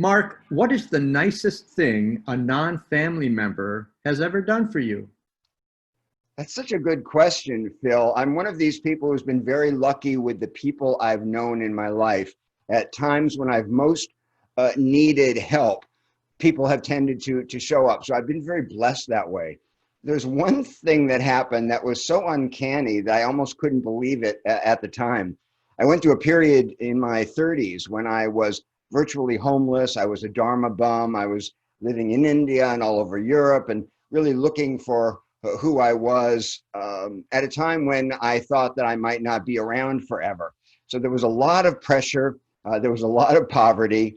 Mark, what is the nicest thing a non-family member has ever done for you? That's such a good question, Phil. I'm one of these people who's been very lucky with the people I've known in my life. At times when I've most needed help, people have tended to show up. So I've been very blessed that way. There's one thing that happened that was so uncanny that I almost couldn't believe it at the time. I went through a period in my 30s when I was virtually homeless. I was a Dharma bum. I was living in India and all over Europe and really looking for who I was at a time when I thought that I might not be around forever. So there was a lot of pressure. There was a lot of poverty.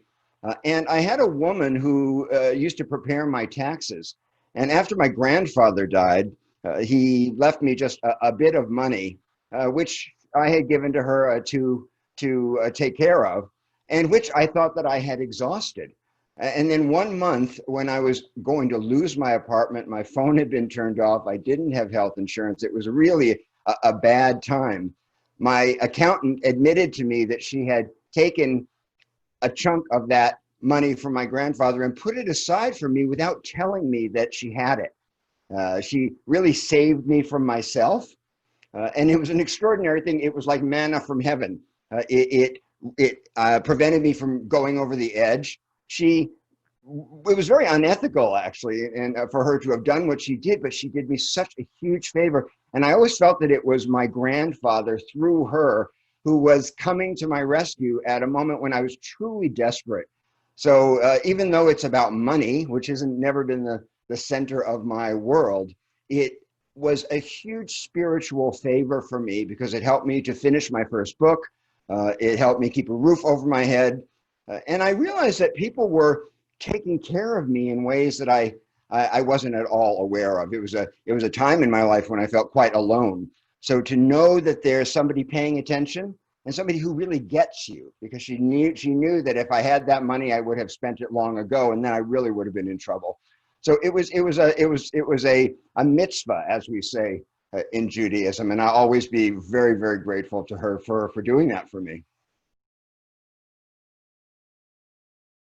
And I had a woman who used to prepare my taxes. And after my grandfather died, he left me just a bit of money, which I had given to her to take care of, and which I thought that I had exhausted. And then one month when I was going to lose my apartment, my phone had been turned off. I didn't have health insurance. It was really a bad time. My accountant admitted to me that she had taken a chunk of that money from my grandfather and put it aside for me without telling me that she had it. She really saved me from myself. And it was an extraordinary thing. It was like manna from heaven. It prevented me from going over the edge. It was very unethical, actually, and for her to have done what she did, but she did me such a huge favor. And I always felt that it was my grandfather, through her, who was coming to my rescue at a moment when I was truly desperate. So even though it's about money, which hasn't never been the center of my world, it was a huge spiritual favor for me because it helped me to finish my first book. It helped me keep a roof over my head. And I realized that people were taking care of me in ways that I wasn't at all aware of. It was a time in my life when I felt quite alone. So to know that there's somebody paying attention and somebody who really gets you, because she knew that if I had that money, I would have spent it long ago, and then I really would have been in trouble. So it was a mitzvah, as we say in Judaism, and I'll always be very, very grateful to her for doing that for me.